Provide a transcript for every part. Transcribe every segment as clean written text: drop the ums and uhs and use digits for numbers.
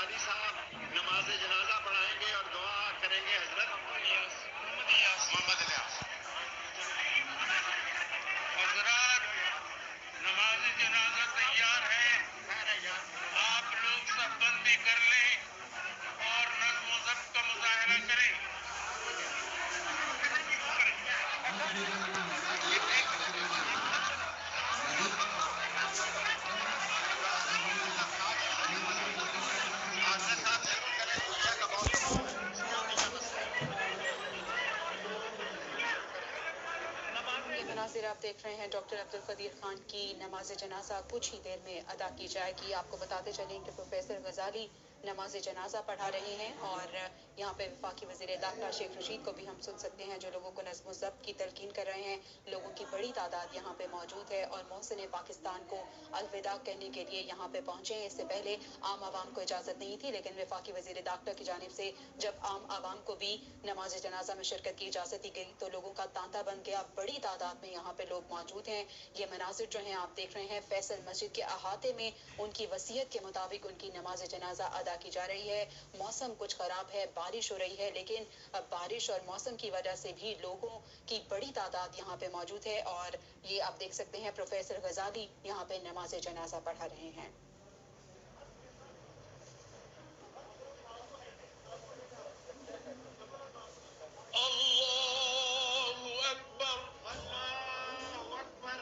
غزالی صاحب نماز جنازہ پڑھائیں گے اور دعا کریں گے حضرت محمد الیاس. حضرات نماز جنازہ تیار ہے. آپ لوگ سب بندی کر لیں اور نظم و ضبط کا مظاہرہ کریں. یہ مناظر آپ دیکھ رہے ہیں ڈاکٹر عبدالقدیر خان کی نماز جنازہ کچھ ہی دیر میں ادا کی جائے گی. آپ کو بتاتے چلیں کہ پروفیسر غزالی نماز جنازہ پڑھا رہے ہیں اور یہاں پہ وفاقی وزیر داخلہ شیخ رشید کو بھی ہم سن سکتے ہیں جو لوگوں کو نظم و ضبط کی تلقین کر رہے ہیں. لوگوں کی بڑی تعداد یہاں پہ موجود ہے اور محسن پاکستان کو الوداع کہنے کے لیے یہاں پہ پہنچے ہیں. اس سے پہلے عام عوام کو اجازت نہیں تھی لیکن وفاقی وزیر داخلہ کی جانب سے جب عام عوام کو بھی نماز جنازہ میں شرکت کی اجازت دی گئی تو لوگوں کا تانتا بن گیا. بڑی تعداد میں یہاں پہ لوگ موجود ہیں. یہ مناظر جو ہیں آپ دیکھ رہے ہیں فیصل مسجد کے احاطے میں ان کی وصیت کے مطابق ان کی نماز جنازہ ادا کی جا رہی ہے. موسم کچھ خراب ہے, بارش ہو رہی ہے, لیکن بارش اور موسم کی وجہ سے بھی لوگوں کی بڑی تعداد یہاں پہ موجود ہے اور یہ آپ دیکھ سکتے ہیں پروفیسر غزالی یہاں پہ نماز جنازہ پڑھا رہے ہیں. اللہ اکبر. اللہ اکبر.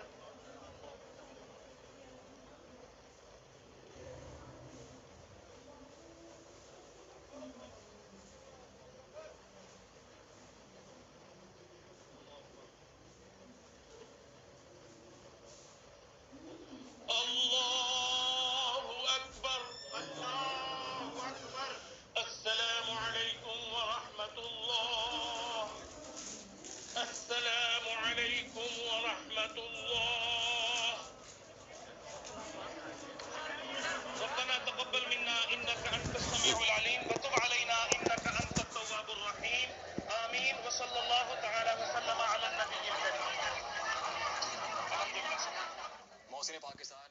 اللہ اکبر. اللہ اکبر. السلام علیکم ورحمۃ اللہ. السلام علیکم ورحمۃ اللہ. ربنا تقبل منا انك انت السميع العليم وتب علينا انك انت التواب الرحيم. آمين وصلى الله تعالى وسلم على النبي الكريم. الحمد لله. محسن پاکستان